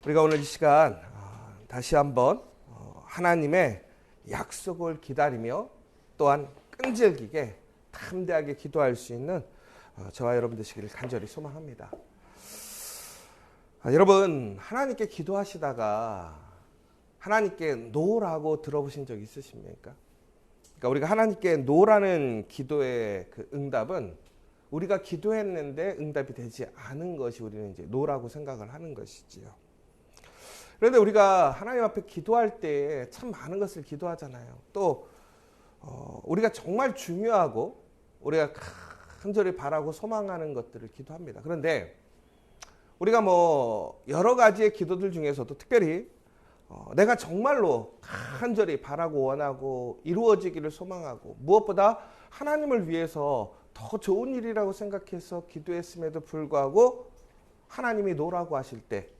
우리가 오늘 이 시간 다시 한번 하나님의 약속을 기다리며 또한 끈질기게 담대하게 기도할 수 있는 저와 여러분 되시기를 간절히 소망합니다. 여러분, 하나님께 기도하시다가 하나님께 노라고 들어보신 적 있으십니까? 그러니까 우리가 하나님께 노라는 기도의 그 응답은 우리가 기도했는데 응답이 되지 않은 것이 우리는 이제 노라고 생각을 하는 것이지요. 그런데 우리가 하나님 앞에 기도할 때 참 많은 것을 기도하잖아요. 또 우리가 정말 중요하고 우리가 간절히 바라고 소망하는 것들을 기도합니다. 그런데 우리가 여러 가지의 기도들 중에서도 특별히 내가 정말로 간절히 바라고 원하고 이루어지기를 소망하고 무엇보다 하나님을 위해서 더 좋은 일이라고 생각해서 기도했음에도 불구하고 하나님이 노라고 하실 때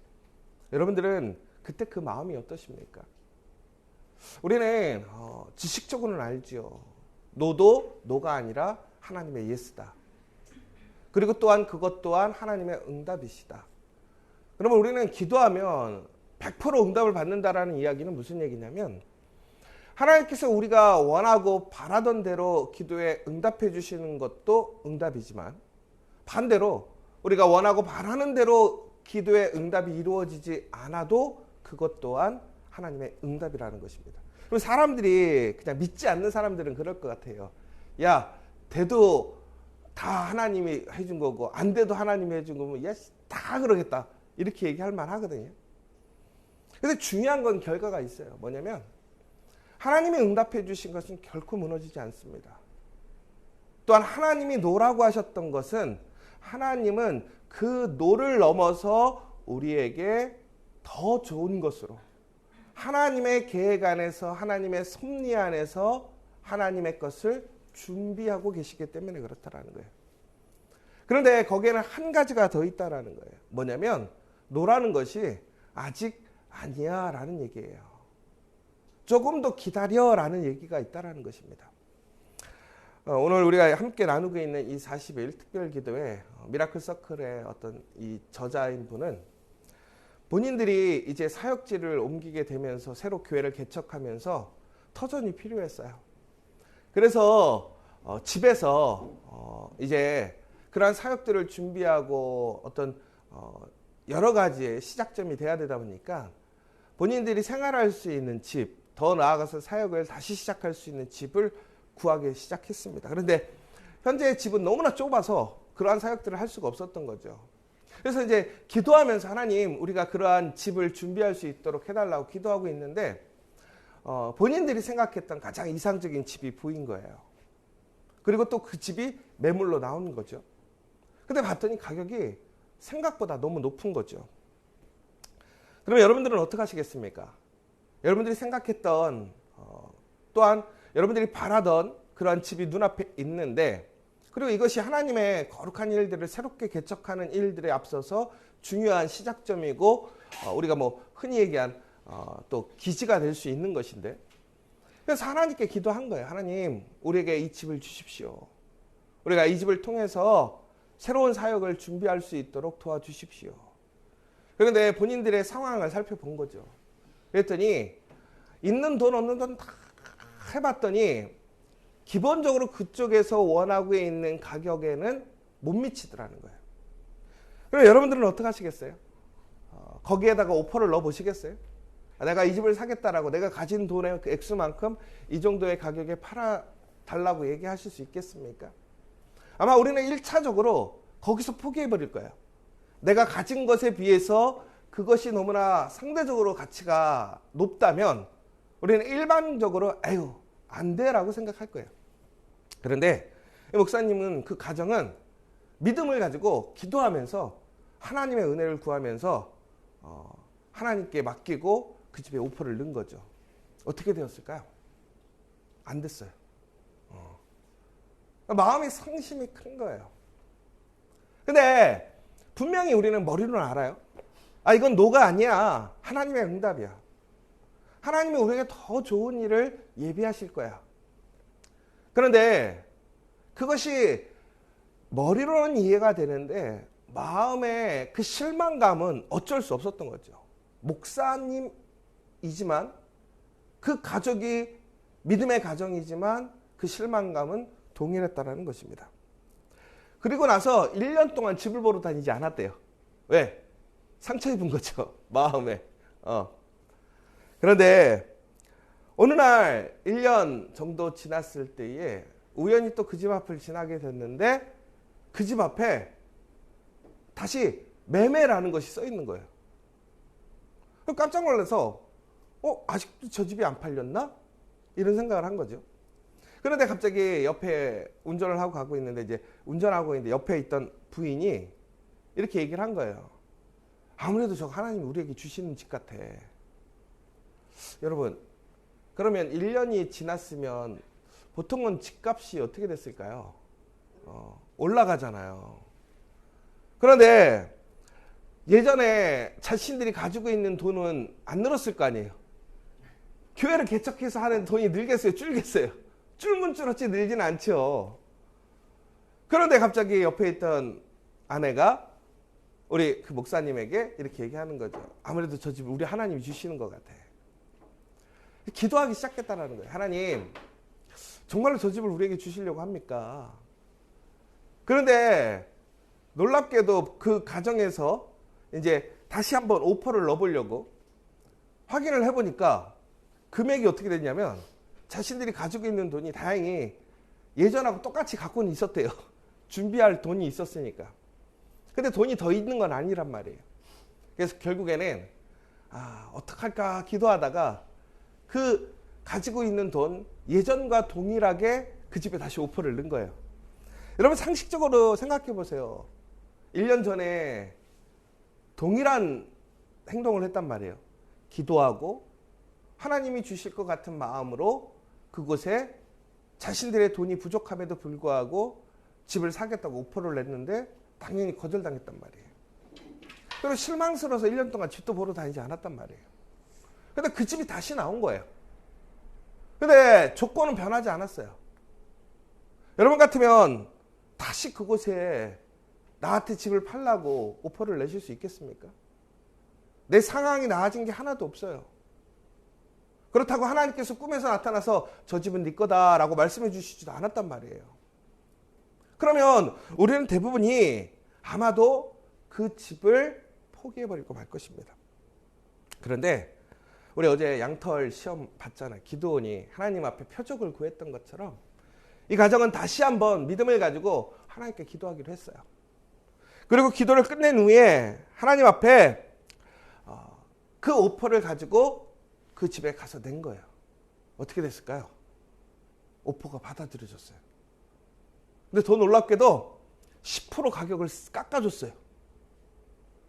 여러분들은 그때 그 마음이 어떠십니까? 우리는 지식적으로는 알죠. 노도 노가 아니라 하나님의 예스다. 그리고 또한 그것 또한 하나님의 응답이시다. 그러면 우리는 기도하면 100% 응답을 받는다라는 이야기는 무슨 얘기냐면 하나님께서 우리가 원하고 바라던 대로 기도에 응답해 주시는 것도 응답이지만 반대로 우리가 원하고 바라는 대로 기도의 응답이 이루어지지 않아도 그것 또한 하나님의 응답이라는 것입니다. 그럼 사람들이 그냥 믿지 않는 사람들은 그럴 것 같아요. 야, 돼도 다 하나님이 해준 거고 안 돼도 하나님이 해준 거면 야, 다 그러겠다. 이렇게 얘기할 만하거든요. 근데 중요한 건 결과가 있어요. 뭐냐면 하나님이 응답해 주신 것은 결코 무너지지 않습니다. 또한 하나님이 노라고 하셨던 것은 하나님은 그 노를 넘어서 우리에게 더 좋은 것으로 하나님의 계획 안에서 하나님의 섭리 안에서 하나님의 것을 준비하고 계시기 때문에 그렇다라는 거예요. 그런데 거기에는 한 가지가 더 있다라는 거예요. 뭐냐면 노라는 것이 아직 아니야 라는 얘기예요. 조금 더 기다려 라는 얘기가 있다라는 것입니다. 오늘 우리가 함께 나누고 있는 이 40일 특별기도회 미라클 서클의 어떤 이 저자인 분은 본인들이 이제 사역지를 옮기게 되면서 새로 교회를 개척하면서 터전이 필요했어요. 그래서 집에서 이제 그러한 사역들을 준비하고 어떤 여러 가지의 시작점이 돼야 되다 보니까 본인들이 생활할 수 있는 집, 더 나아가서 사역을 다시 시작할 수 있는 집을 구하기 시작했습니다. 그런데 현재 집은 너무나 좁아서 그러한 사역들을 할 수가 없었던 거죠. 그래서 이제 기도하면서 하나님 우리가 그러한 집을 준비할 수 있도록 해달라고 기도하고 있는데 본인들이 생각했던 가장 이상적인 집이 보인 거예요. 그리고 또 그 집이 매물로 나오는 거죠. 근데 봤더니 가격이 생각보다 너무 높은 거죠. 그러면 여러분들은 어떻게 하시겠습니까? 여러분들이 생각했던 또한 여러분들이 바라던 그러한 집이 눈앞에 있는데 그리고 이것이 하나님의 거룩한 일들을 새롭게 개척하는 일들에 앞서서 중요한 시작점이고 우리가 흔히 얘기한 또 기지가 될 수 있는 것인데 그래서 하나님께 기도한 거예요. 하나님 우리에게 이 집을 주십시오. 우리가 이 집을 통해서 새로운 사역을 준비할 수 있도록 도와주십시오. 그런데 본인들의 상황을 살펴본 거죠. 그랬더니 있는 돈 없는 돈 다 해봤더니 기본적으로 그쪽에서 원하고 있는 가격에는 못 미치더라는 거예요. 그럼 여러분들은 어떻게 하시겠어요? 거기에다가 오퍼를 넣어 보시겠어요? 내가 이 집을 사겠다라고 내가 가진 돈의 그 액수만큼 이 정도의 가격에 팔아달라고 얘기하실 수 있겠습니까? 아마 우리는 1차적으로 거기서 포기해 버릴 거예요. 내가 가진 것에 비해서 그것이 너무나 상대적으로 가치가 높다면 우리는 일반적으로 에휴 안 돼라고 생각할 거예요. 그런데 목사님은 그 가정은 믿음을 가지고 기도하면서 하나님의 은혜를 구하면서 하나님께 맡기고 그 집에 오퍼를 넣은 거죠. 어떻게 되었을까요? 안 됐어요. 마음이 상심이 큰 거예요. 근데 분명히 우리는 머리로는 알아요. 이건 노가 아니야. 하나님의 응답이야. 하나님이 우리에게 더 좋은 일을 예비하실 거야. 그런데 그것이 머리로는 이해가 되는데 마음의 그 실망감은 어쩔 수 없었던 거죠. 목사님이지만 그 가족이 믿음의 가정이지만 그 실망감은 동일했다라는 것입니다. 그리고 나서 1년 동안 집을 보러 다니지 않았대요. 왜? 상처 입은 거죠. 마음에. 그런데 어느 날 1년 정도 지났을 때에 우연히 또 그 집 앞을 지나게 됐는데 그 집 앞에 다시 매매라는 것이 써 있는 거예요. 깜짝 놀라서 아직도 저 집이 안 팔렸나? 이런 생각을 한 거죠. 그런데 갑자기 옆에 운전을 하고 가고 있는데 이제 운전하고 있는데 옆에 있던 부인이 이렇게 얘기를 한 거예요. 아무래도 저 하나님이 우리에게 주시는 집 같아. 여러분, 그러면 1년이 지났으면 보통은 집값이 어떻게 됐을까요? 올라가잖아요. 그런데 예전에 자신들이 가지고 있는 돈은 안 늘었을 거 아니에요. 교회를 개척해서 하는 돈이 늘겠어요? 줄겠어요? 줄면 줄었지 늘지는 않죠. 그런데 갑자기 옆에 있던 아내가 우리 그 목사님에게 이렇게 얘기하는 거죠. 아무래도 저 집 우리 하나님이 주시는 것 같아. 기도하기 시작했다는 거예요. 하나님, 정말로 저 집을 우리에게 주시려고 합니까? 그런데 놀랍게도 그 가정에서 이제 다시 한번 오퍼를 넣어보려고 확인을 해보니까 금액이 어떻게 됐냐면 자신들이 가지고 있는 돈이 다행히 예전하고 똑같이 갖고는 있었대요. 준비할 돈이 있었으니까. 근데 돈이 더 있는 건 아니란 말이에요. 그래서 결국에는 어떡할까 기도하다가 그 가지고 있는 돈 예전과 동일하게 그 집에 다시 오퍼를 넣은 거예요. 여러분 상식적으로 생각해 보세요. 1년 전에 동일한 행동을 했단 말이에요. 기도하고 하나님이 주실 것 같은 마음으로 그곳에 자신들의 돈이 부족함에도 불구하고 집을 사겠다고 오퍼를 냈는데 당연히 거절당했단 말이에요. 그리고 실망스러워서 1년 동안 집도 보러 다니지 않았단 말이에요. 근데 그 집이 다시 나온 거예요. 근데 조건은 변하지 않았어요. 여러분 같으면 다시 그곳에 나한테 집을 팔라고 오퍼를 내실 수 있겠습니까? 내 상황이 나아진 게 하나도 없어요. 그렇다고 하나님께서 꿈에서 나타나서 저 집은 네 거다라고 말씀해 주시지도 않았단 말이에요. 그러면 우리는 대부분이 아마도 그 집을 포기해버리고 말 것입니다. 그런데 우리 어제 양털 시험 봤잖아요. 기드온이 하나님 앞에 표적을 구했던 것처럼 이 가정은 다시 한번 믿음을 가지고 하나님께 기도하기로 했어요. 그리고 기도를 끝낸 후에 하나님 앞에 그 오퍼를 가지고 그 집에 가서 낸 거예요. 어떻게 됐을까요? 오퍼가 받아들여졌어요. 근데 더 놀랍게도 10% 가격을 깎아줬어요.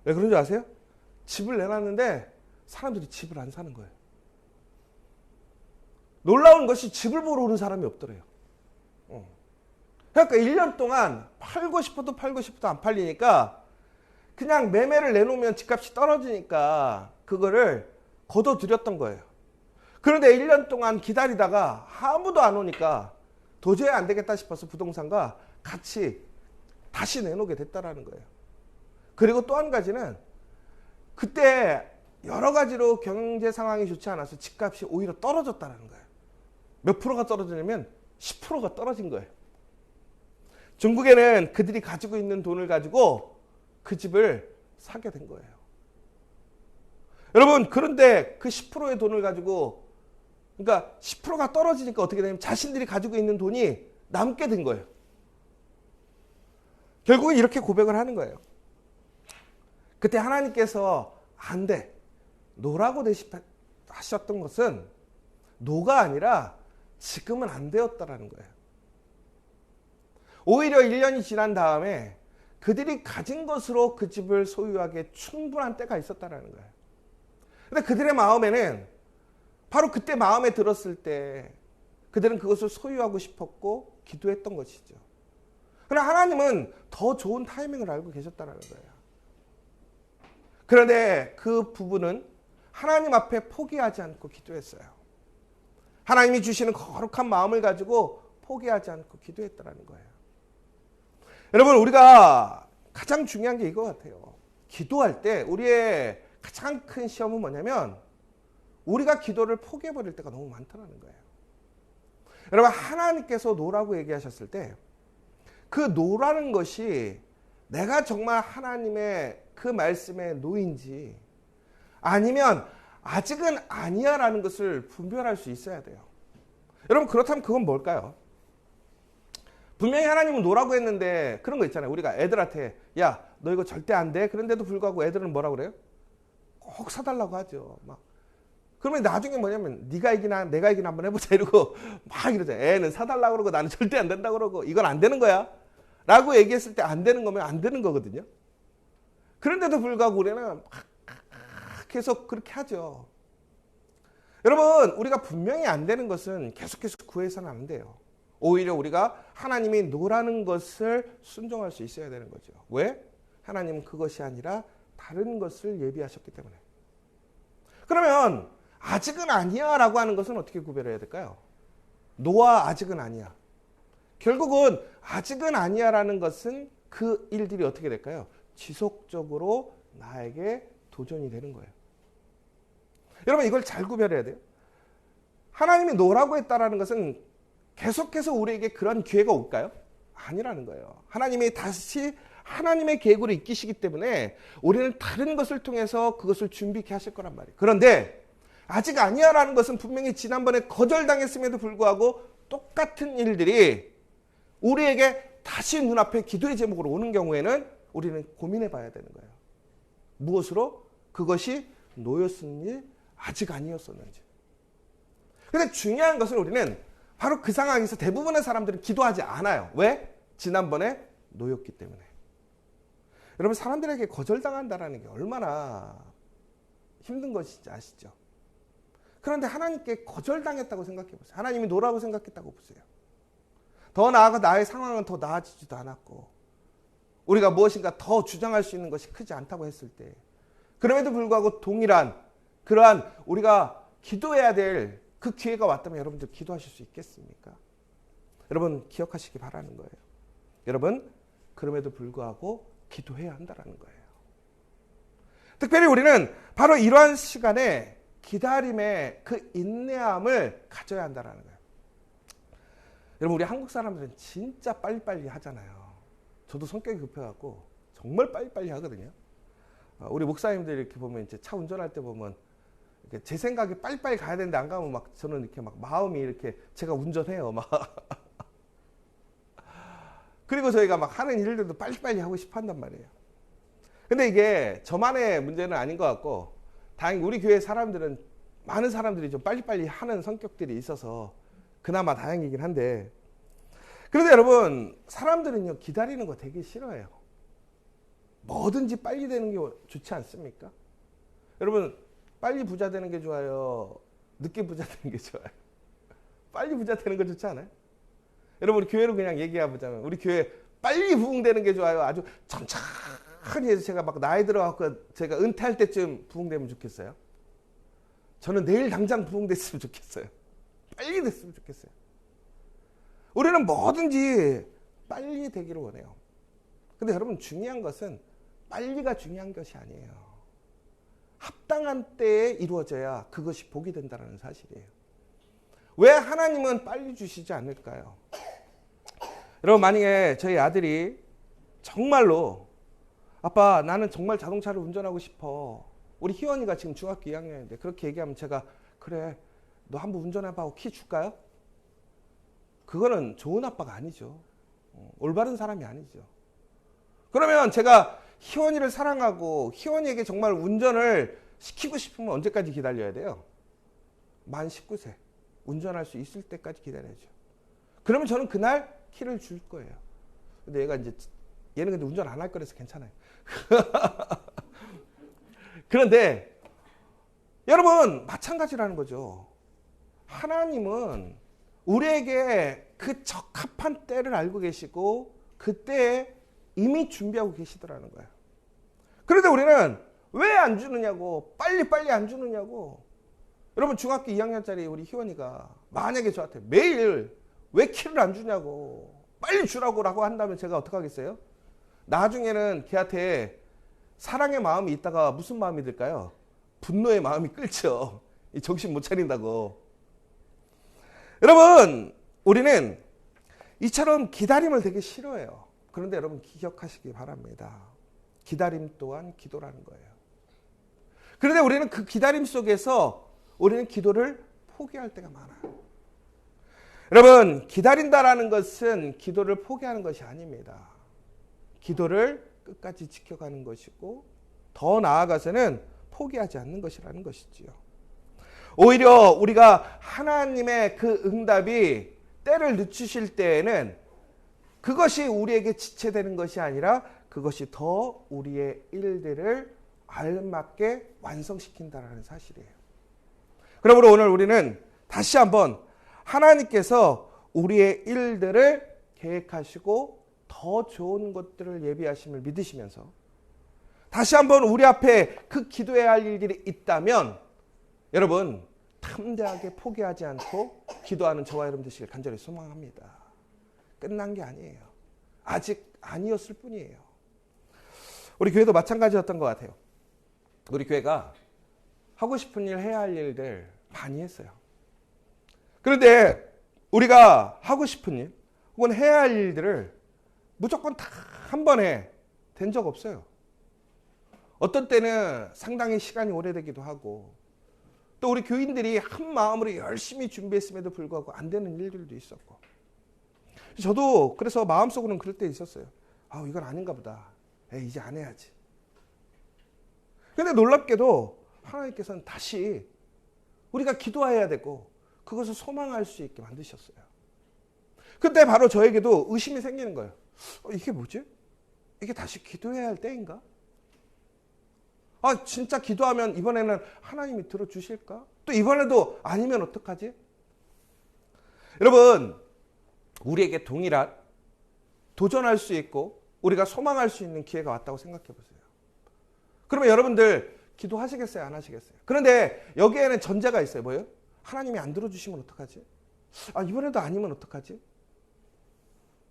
왜 그런 줄 아세요? 집을 내놨는데 사람들이 집을 안 사는 거예요. 놀라운 것이 집을 보러 오는 사람이 없더래요. 그러니까 1년 동안 팔고 싶어도 안 팔리니까 그냥 매매를 내놓으면 집값이 떨어지니까 그거를 거둬들였던 거예요. 그런데 1년 동안 기다리다가 아무도 안 오니까 도저히 안 되겠다 싶어서 부동산과 같이 다시 내놓게 됐다라는 거예요. 그리고 또 한 가지는 그때 여러 가지로 경제 상황이 좋지 않아서 집값이 오히려 떨어졌다는 거예요. 몇 프로가 떨어지냐면 10%가 떨어진 거예요. 중국에는 그들이 가지고 있는 돈을 가지고 그 집을 사게 된 거예요. 여러분, 그런데 그 10%의 돈을 가지고, 그러니까 10%가 떨어지니까 어떻게 되냐면 자신들이 가지고 있는 돈이 남게 된 거예요. 결국은 이렇게 고백을 하는 거예요. 그때 하나님께서 안 돼, 노라고 하셨던 것은 노가 아니라 지금은 안 되었다라는 거예요. 오히려 1년이 지난 다음에 그들이 가진 것으로 그 집을 소유하기에 충분한 때가 있었다라는 거예요. 근데 그들의 마음에는 바로 그때 마음에 들었을 때 그들은 그것을 소유하고 싶었고 기도했던 것이죠. 그러나 하나님은 더 좋은 타이밍을 알고 계셨다는 거예요. 그런데 그 부부는 하나님 앞에 포기하지 않고 기도했어요. 하나님이 주시는 거룩한 마음을 가지고 포기하지 않고 기도했다는 거예요. 여러분, 우리가 가장 중요한 게 이거 같아요. 기도할 때 우리의 가장 큰 시험은 뭐냐면 우리가 기도를 포기해버릴 때가 너무 많다는 거예요. 여러분, 하나님께서 노라고 얘기하셨을 때 그 노라는 것이 내가 정말 하나님의 그 말씀의 노인지 아니면 아직은 아니야 라는 것을 분별할 수 있어야 돼요. 여러분, 그렇다면 그건 뭘까요? 분명히 하나님은 노라고 했는데 그런 거 있잖아요. 우리가 애들한테 야, 너 이거 절대 안 돼. 그런데도 불구하고 애들은 뭐라고 그래요? 꼭 사달라고 하죠. 막. 그러면 나중에 뭐냐면 네가 이기나 내가 이기나 한번 해보자 이러고 막 이러죠. 애는 사달라고 그러고 나는 절대 안 된다고 그러고 이건 안 되는 거야 라고 얘기했을 때 안 되는 거면 안 되는 거거든요. 그런데도 불구하고 우리는 막 계속 그렇게 하죠. 여러분, 우리가 분명히 안 되는 것은 계속해서 구해서는 안 돼요. 오히려 우리가 하나님이 노라는 것을 순종할 수 있어야 되는 거죠. 왜? 하나님은 그것이 아니라 다른 것을 예비하셨기 때문에. 그러면 아직은 아니야 라고 하는 것은 어떻게 구별해야 될까요? 노와 아직은 아니야. 결국은 아직은 아니야 라는 것은 그 일들이 어떻게 될까요? 지속적으로 나에게 도전이 되는 거예요. 여러분, 이걸 잘 구별해야 돼요. 하나님이 노라고 했다라는 것은 계속해서 우리에게 그런 기회가 올까요? 아니라는 거예요. 하나님이 다시 하나님의 계획으로 이끄시기 때문에 우리는 다른 것을 통해서 그것을 준비케 하실 거란 말이에요. 그런데 아직 아니야 라는 것은 분명히 지난번에 거절당했음에도 불구하고 똑같은 일들이 우리에게 다시 눈앞에 기도의 제목으로 오는 경우에는 우리는 고민해 봐야 되는 거예요. 무엇으로? 그것이 노였었는지 아직 아니었었는지. 근데 중요한 것은 우리는 바로 그 상황에서 대부분의 사람들은 기도하지 않아요. 왜? 지난번에 노였기 때문에. 여러분, 사람들에게 거절당한다는 게 얼마나 힘든 것인지 아시죠? 그런데 하나님께 거절당했다고 생각해 보세요. 하나님이 노라고 생각했다고 보세요. 더 나아가 나의 상황은 더 나아지지도 않았고 우리가 무엇인가 더 주장할 수 있는 것이 크지 않다고 했을 때 그럼에도 불구하고 동일한 그러한 우리가 기도해야 될 그 기회가 왔다면 여러분들 기도하실 수 있겠습니까? 여러분, 기억하시기 바라는 거예요. 여러분, 그럼에도 불구하고 기도해야 한다는 거예요. 특별히 우리는 바로 이러한 시간에 기다림의 그 인내함을 가져야 한다는 거예요. 여러분, 우리 한국 사람들은 진짜 빨리빨리 하잖아요. 저도 성격이 급해갖고 정말 빨리빨리 하거든요. 우리 목사님들 이렇게 보면 이제 차 운전할 때 보면 제 생각에 빨리빨리 가야 되는데 안 가면 막 저는 이렇게 막 마음이 이렇게 제가 운전해요. 막. 그리고 저희가 막 하는 일들도 빨리빨리 하고 싶어 한단 말이에요. 근데 이게 저만의 문제는 아닌 것 같고 다행히 우리 교회 사람들은 많은 사람들이 좀 빨리빨리 하는 성격들이 있어서 그나마 다행이긴 한데 그런데 여러분, 사람들은요 기다리는 거 되게 싫어해요. 뭐든지 빨리 되는 게 좋지 않습니까? 여러분, 빨리 부자 되는 게 좋아요? 늦게 부자 되는 게 좋아요? 빨리 부자 되는 거 좋지 않아요? 여러분, 우리 교회로 그냥 얘기해보자면 우리 교회 빨리 부흥되는 게 좋아요? 아주 천천히 해서 제가 막 나이 들어갖고 제가 은퇴할 때쯤 부흥되면 좋겠어요? 저는 내일 당장 부흥됐으면 좋겠어요. 빨리 됐으면 좋겠어요. 우리는 뭐든지 빨리 되기를 원해요. 근데 여러분, 중요한 것은 빨리가 중요한 것이 아니에요. 합당한 때에 이루어져야 그것이 복이 된다는 사실이에요. 왜 하나님은 빨리 주시지 않을까요? 여러분, 만약에 저희 아들이 정말로 아빠, 나는 정말 자동차를 운전하고 싶어. 우리 희원이가 지금 중학교 2학년인데 그렇게 얘기하면 제가 그래, 너 한번 운전해봐 하고 키 줄까요? 그거는 좋은 아빠가 아니죠. 올바른 사람이 아니죠. 그러면 제가 희원이를 사랑하고 희원이에게 정말 운전을 시키고 싶으면 언제까지 기다려야 돼요? 만 19세 운전할 수 있을 때까지 기다려야죠. 그러면 저는 그날 키를 줄 거예요. 근데 얘는 근데 운전 안 할 거라서 괜찮아요. 그런데 여러분, 마찬가지라는 거죠. 하나님은 우리에게 그 적합한 때를 알고 계시고 그때에 이미 준비하고 계시더라는 거예요. 그런데 우리는 왜 안 주느냐고, 빨리빨리 안 주느냐고. 여러분, 중학교 2학년짜리 우리 희원이가 만약에 저한테 매일 왜 키를 안 주냐고 빨리 주라고 한다면 제가 어떡하겠어요? 나중에는 걔한테 사랑의 마음이 있다가 무슨 마음이 들까요? 분노의 마음이 끓죠. 정신 못 차린다고. 여러분, 우리는 이처럼 기다림을 되게 싫어해요. 그런데 여러분 기억하시기 바랍니다. 기다림 또한 기도라는 거예요. 그런데 우리는 그 기다림 속에서 우리는 기도를 포기할 때가 많아요. 여러분, 기다린다라는 것은 기도를 포기하는 것이 아닙니다. 기도를 끝까지 지켜가는 것이고 더 나아가서는 포기하지 않는 것이라는 것이지요. 오히려 우리가 하나님의 그 응답이 때를 늦추실 때에는 그것이 우리에게 지체되는 것이 아니라 그것이 더 우리의 일들을 알맞게 완성시킨다는 사실이에요. 그러므로 오늘 우리는 다시 한번 하나님께서 우리의 일들을 계획하시고 더 좋은 것들을 예비하심을 믿으시면서 다시 한번 우리 앞에 그 기도해야 할 일들이 있다면 여러분 탐대하게 포기하지 않고 기도하는 저와 여러분 되시길 간절히 소망합니다. 끝난 게 아니에요. 아직 아니었을 뿐이에요. 우리 교회도 마찬가지였던 것 같아요. 우리 교회가 하고 싶은 일, 해야 할 일들 많이 했어요. 그런데 우리가 하고 싶은 일 혹은 해야 할 일들을 무조건 다 한 번에 된 적 없어요. 어떤 때는 상당히 시간이 오래되기도 하고 또 우리 교인들이 한 마음으로 열심히 준비했음에도 불구하고 안 되는 일들도 있었고 저도 그래서 마음속으로는 그럴 때 있었어요. 아, 이건 아닌가 보다. 이제 안 해야지. 그런데 놀랍게도 하나님께서는 다시 우리가 기도해야 되고 그것을 소망할 수 있게 만드셨어요. 그때 바로 저에게도 의심이 생기는 거예요. 이게 뭐지? 이게 다시 기도해야 할 때인가? 아, 진짜 기도하면 이번에는 하나님이 들어주실까? 또 이번에도 아니면 어떡하지? 여러분, 우리에게 동일한 도전할 수 있고 우리가 소망할 수 있는 기회가 왔다고 생각해 보세요. 그러면 여러분들 기도하시겠어요? 안 하시겠어요? 그런데 여기에는 전제가 있어요. 뭐예요? 하나님이 안 들어주시면 어떡하지? 아, 이번에도 아니면 어떡하지?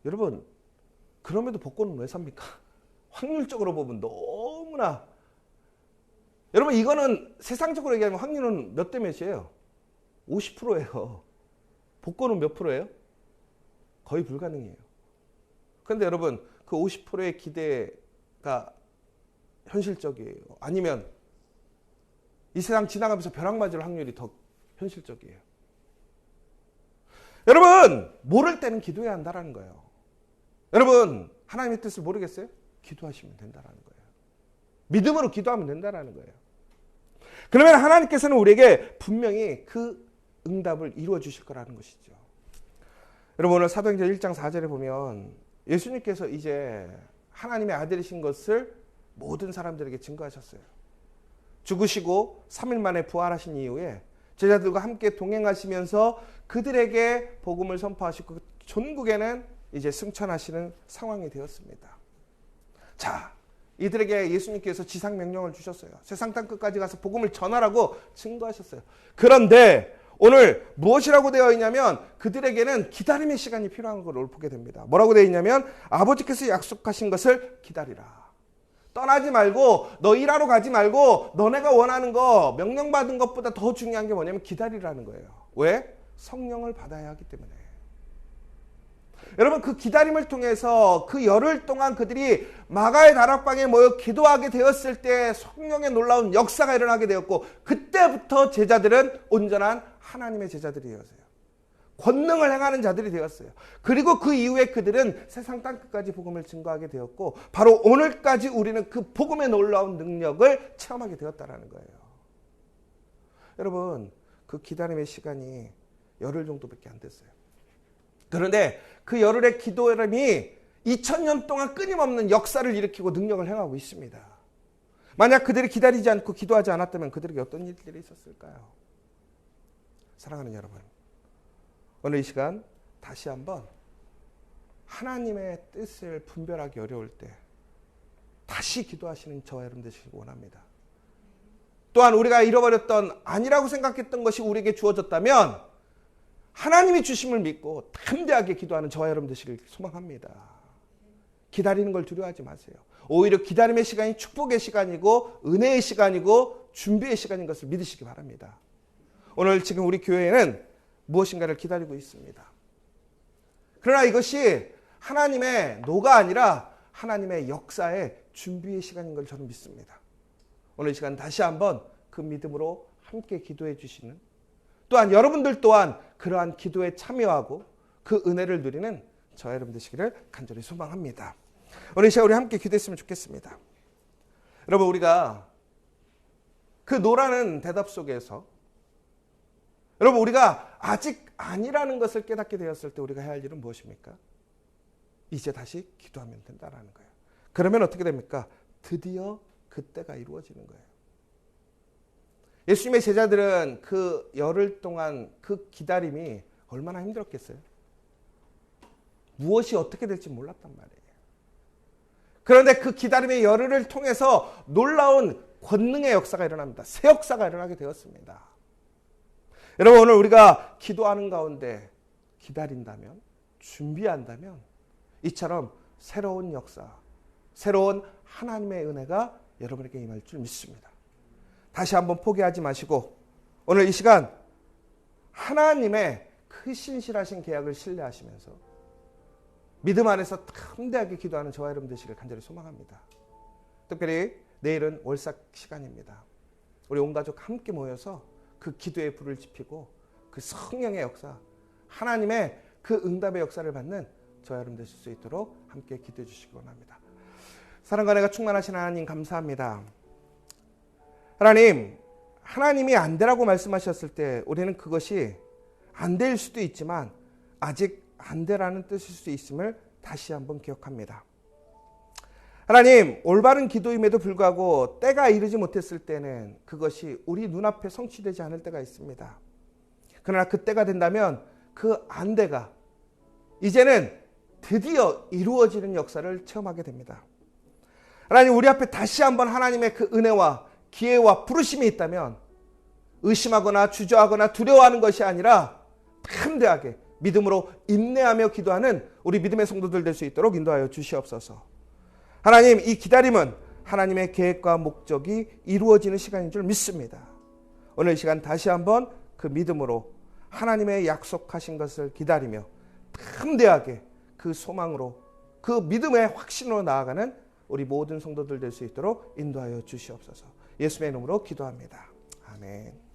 여러분, 그럼에도 복권은 왜 삽니까? 확률적으로 보면 너무나 여러분 이거는 세상적으로 얘기하면 확률은 몇 대 몇이에요? 50%예요. 복권은 몇 프로예요? 거의 불가능해요. 그런데 여러분 그 50%의 기대가 현실적이에요? 아니면 이 세상 지나가면서 벼락 맞을 확률이 더 현실적이에요? 여러분 모를 때는 기도해야 한다는 거예요. 여러분 하나님의 뜻을 모르겠어요? 기도하시면 된다는 거예요. 믿음으로 기도하면 된다는 거예요. 그러면 하나님께서는 우리에게 분명히 그 응답을 이루어 주실 거라는 것이죠. 여러분 오늘 사도행전 1장 4절에 보면 예수님께서 이제 하나님의 아들이신 것을 모든 사람들에게 증거하셨어요. 죽으시고 3일 만에 부활하신 이후에 제자들과 함께 동행하시면서 그들에게 복음을 선포하시고 전국에는 이제 승천하시는 상황이 되었습니다. 자, 이들에게 예수님께서 지상 명령을 주셨어요. 세상 땅 끝까지 가서 복음을 전하라고 증거하셨어요. 그런데 오늘 무엇이라고 되어 있냐면 그들에게는 기다림의 시간이 필요한 걸 보게 됩니다. 뭐라고 되어 있냐면 아버지께서 약속하신 것을 기다리라. 떠나지 말고 너 일하러 가지 말고 너네가 원하는 거 명령받은 것보다 더 중요한 게 뭐냐면 기다리라는 거예요. 왜? 성령을 받아야 하기 때문에. 여러분 그 기다림을 통해서 그 열흘 동안 그들이 마가의 다락방에 모여 기도하게 되었을 때 성령의 놀라운 역사가 일어나게 되었고 그때부터 제자들은 온전한 하나님의 제자들이 되었어요. 권능을 행하는 자들이 되었어요. 그리고 그 이후에 그들은 세상 땅끝까지 복음을 증거하게 되었고 바로 오늘까지 우리는 그 복음의 놀라운 능력을 체험하게 되었다는 거예요. 여러분 그 기다림의 시간이 열흘 정도밖에 안 됐어요. 그런데 그 열흘의 기도람이 2000년 동안 끊임없는 역사를 일으키고 능력을 행하고 있습니다. 만약 그들이 기다리지 않고 기도하지 않았다면 그들에게 어떤 일들이 있었을까요? 사랑하는 여러분, 오늘 이 시간 다시 한번 하나님의 뜻을 분별하기 어려울 때 다시 기도하시는 저와 여러분 되시길 원합니다. 또한 우리가 잃어버렸던 아니라고 생각했던 것이 우리에게 주어졌다면 하나님이 주심을 믿고 담대하게 기도하는 저와 여러분 되시길 소망합니다. 기다리는 걸 두려워하지 마세요. 오히려 기다림의 시간이 축복의 시간이고 은혜의 시간이고 준비의 시간인 것을 믿으시기 바랍니다. 오늘 지금 우리 교회는 무엇인가를 기다리고 있습니다. 그러나 이것이 하나님의 노가 아니라 하나님의 역사의 준비의 시간인 걸 저는 믿습니다. 오늘 이 시간 다시 한번 그 믿음으로 함께 기도해 주시는, 또한 여러분들 또한 그러한 기도에 참여하고 그 은혜를 누리는 저와 여러분 되시기를 간절히 소망합니다. 오늘 이 시간 우리 함께 기도했으면 좋겠습니다. 여러분, 우리가 그 노라는 대답 속에서 여러분, 우리가 아직 아니라는 것을 깨닫게 되었을 때 우리가 해야 할 일은 무엇입니까? 이제 다시 기도하면 된다라는 거예요. 그러면 어떻게 됩니까? 드디어 그때가 이루어지는 거예요. 예수님의 제자들은 그 열흘 동안 그 기다림이 얼마나 힘들었겠어요? 무엇이 어떻게 될지 몰랐단 말이에요. 그런데 그 기다림의 열흘을 통해서 놀라운 권능의 역사가 일어납니다. 새 역사가 일어나게 되었습니다. 여러분, 오늘 우리가 기도하는 가운데 기다린다면, 준비한다면 이처럼 새로운 역사, 새로운 하나님의 은혜가 여러분에게 임할 줄 믿습니다. 다시 한번 포기하지 마시고 오늘 이 시간 하나님의 그 신실하신 계약을 신뢰하시면서 믿음 안에서 담대하게 기도하는 저와 여러분 되시길 간절히 소망합니다. 특별히 내일은 월삭 시간입니다. 우리 온 가족 함께 모여서 그 기도의 불을 지피고 그 성령의 역사, 하나님의 그 응답의 역사를 받는 저와 여러분 되실 수 있도록 함께 기도해 주시기 원합니다. 사랑과 은혜가 충만하신 하나님 감사합니다. 하나님, 하나님이 안 되라고 말씀하셨을 때 우리는 그것이 안 될 수도 있지만 아직 안 되라는 뜻일 수 있음을 다시 한번 기억합니다. 하나님, 올바른 기도임에도 불구하고 때가 이르지 못했을 때는 그것이 우리 눈앞에 성취되지 않을 때가 있습니다. 그러나 그때가 된다면 그 안돼가 이제는 드디어 이루어지는 역사를 체험하게 됩니다. 하나님, 우리 앞에 다시 한번 하나님의 그 은혜와 기회와 부르심이 있다면 의심하거나 주저하거나 두려워하는 것이 아니라 담대하게 믿음으로 인내하며 기도하는 우리 믿음의 성도들 될 수 있도록 인도하여 주시옵소서. 하나님, 이 기다림은 하나님의 계획과 목적이 이루어지는 시간인 줄 믿습니다. 오늘 이 시간 다시 한번 그 믿음으로 하나님의 약속하신 것을 기다리며 담대하게 그 소망으로 그 믿음의 확신으로 나아가는 우리 모든 성도들 될 수 있도록 인도하여 주시옵소서. 예수의 이름으로 기도합니다. 아멘.